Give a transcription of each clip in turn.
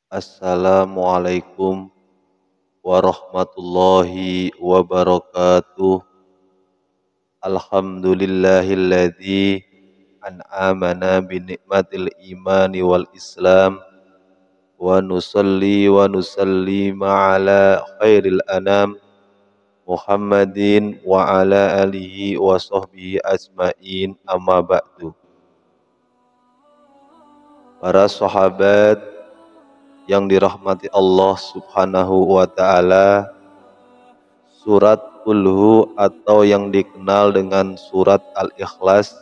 Assalamualaikum warahmatullahi wabarakatuh. Alhamdulillahilladzi an'amana bi nikmatil imani wal islam wa nusalli wa nusallim ala khairil anam Muhammadin wa ala alihi wa sahbihi ajmain, amma ba'du. Para sahabat yang dirahmati Allah Subhanahu wa taala, surat Qul atau yang dikenal dengan surat Al-Ikhlas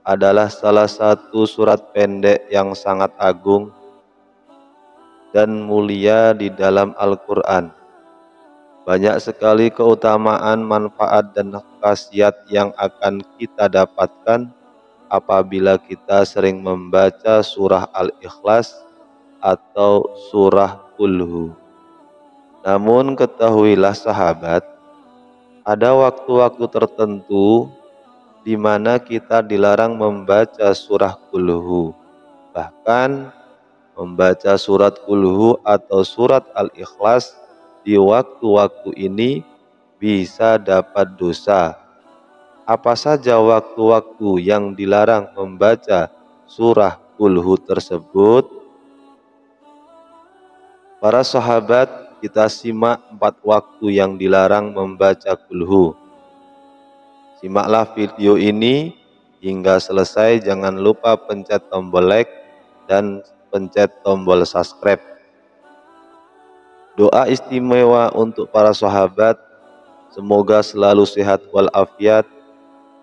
adalah salah satu surat pendek yang sangat agung dan mulia di dalam Al-Quran. Banyak sekali keutamaan, manfaat, dan khasiat yang akan kita dapatkan apabila kita sering membaca surah Al-Ikhlas atau surah Qul. Namun ketahuilah sahabat, ada waktu-waktu tertentu di mana kita dilarang membaca surah Qul. Bahkan membaca surat Qul atau surat Al-Ikhlas di waktu-waktu ini bisa dapat dosa. Apa saja waktu-waktu yang dilarang membaca surah Qul tersebut? Para sahabat, kita simak 4 waktu yang dilarang membaca Qul. Simaklah video ini hingga selesai. Jangan lupa pencet tombol like dan pencet tombol subscribe. Doa istimewa untuk para sahabat, semoga selalu sehat walafiat,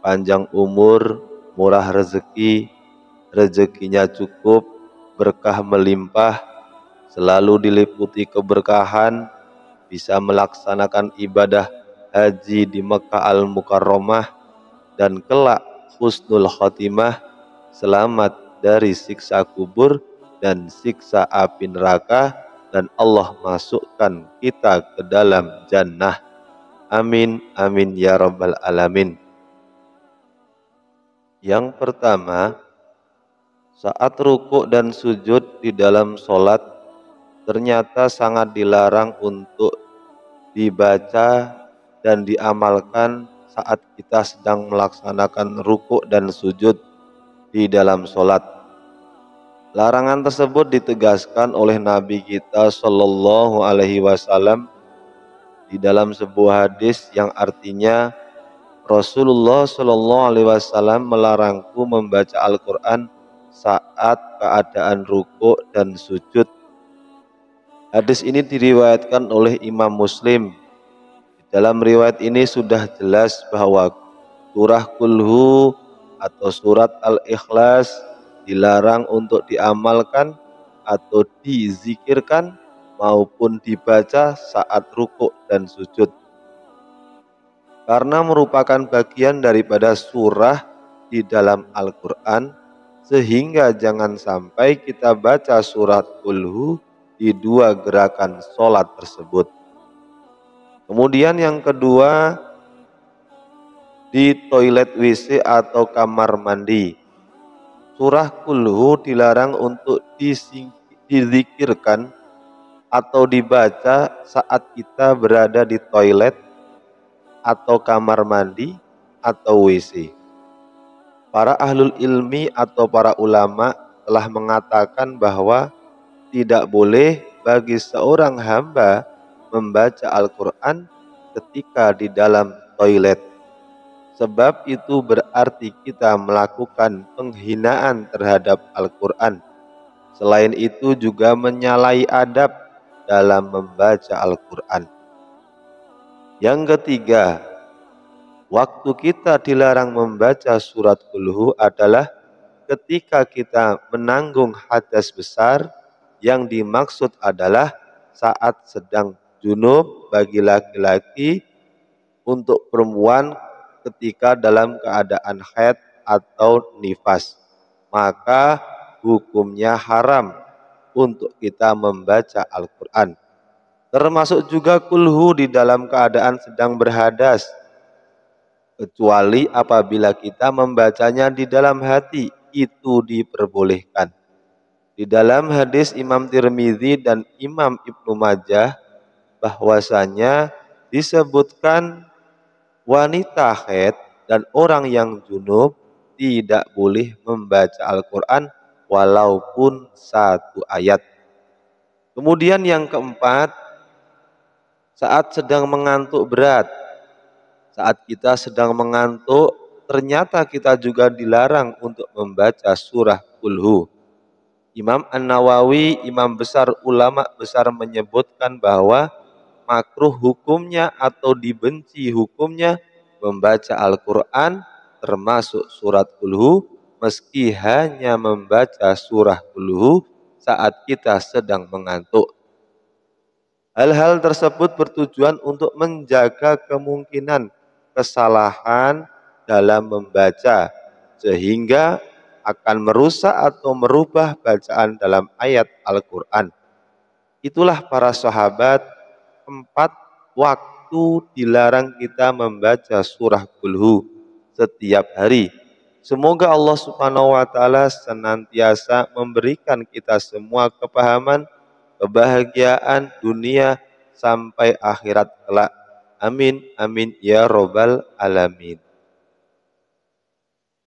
panjang umur, murah rezeki, rezekinya cukup, berkah melimpah, selalu diliputi keberkahan, bisa melaksanakan ibadah haji di Mekah Al-Mukarramah, dan kelak husnul khotimah, selamat dari siksa kubur dan siksa api neraka, dan Allah masukkan kita ke dalam jannah. Amin, amin ya rabbal alamin. Yang pertama, saat rukuk dan sujud di dalam sholat ternyata sangat dilarang untuk dibaca dan diamalkan saat kita sedang melaksanakan rukuk dan sujud di dalam sholat. Larangan tersebut ditegaskan oleh Nabi kita Shallallahu Alaihi Wasallam di dalam sebuah hadis yang artinya, Rasulullah Shallallahu Alaihi Wasallam melarangku membaca Al-Quran saat keadaan rukuk dan sujud. Hadis ini diriwayatkan oleh Imam Muslim. Dalam riwayat ini sudah jelas bahwa surah Qul atau surat Al-Ikhlas dilarang untuk diamalkan atau dizikirkan maupun dibaca saat rukuk dan sujud, karena merupakan bagian daripada surah di dalam Al-Quran, sehingga jangan sampai kita baca surat Qul di 2 gerakan sholat tersebut. Kemudian yang kedua, di toilet WC atau kamar mandi, surah Qul dilarang untuk dizikirkan atau dibaca saat kita berada di toilet atau kamar mandi atau WC. Para ahlul ilmi atau para ulama telah mengatakan bahwa tidak boleh bagi seorang hamba membaca Al-Quran ketika di dalam toilet, sebab itu berarti kita melakukan penghinaan terhadap Al-Quran. Selain itu juga menyalahi adab dalam membaca Al-Quran. Yang ketiga, waktu kita dilarang membaca surat Qul adalah ketika kita menanggung hadas besar, yang dimaksud adalah saat sedang junub bagi laki-laki, untuk perempuan ketika dalam keadaan haid atau nifas, maka hukumnya haram untuk kita membaca Al-Quran. Termasuk juga Qul di dalam keadaan sedang berhadas, kecuali apabila kita membacanya di dalam hati, itu diperbolehkan. Di dalam hadis Imam Tirmidzi dan Imam Ibnu Majah bahwasanya disebutkan wanita haid dan orang yang junub tidak boleh membaca Al-Quran walaupun satu ayat. Kemudian yang keempat, saat sedang mengantuk berat. Saat kita sedang mengantuk, ternyata kita juga dilarang untuk membaca surah Qul. Imam An-Nawawi, imam besar ulama besar menyebutkan bahwa makruh hukumnya atau dibenci hukumnya membaca Al-Quran termasuk surat Qul meski hanya membaca surah Qul saat kita sedang mengantuk. Hal-hal tersebut bertujuan untuk menjaga kemungkinan kesalahan dalam membaca sehingga akan merusak atau merubah bacaan dalam ayat Al-Quran. Itulah para sahabat, 4 waktu dilarang kita membaca surah Qul setiap hari. Semoga Allah Subhanahu wa taala senantiasa memberikan kita semua kepahaman, kebahagiaan dunia sampai akhirat kelak. Amin amin ya robbal alamin.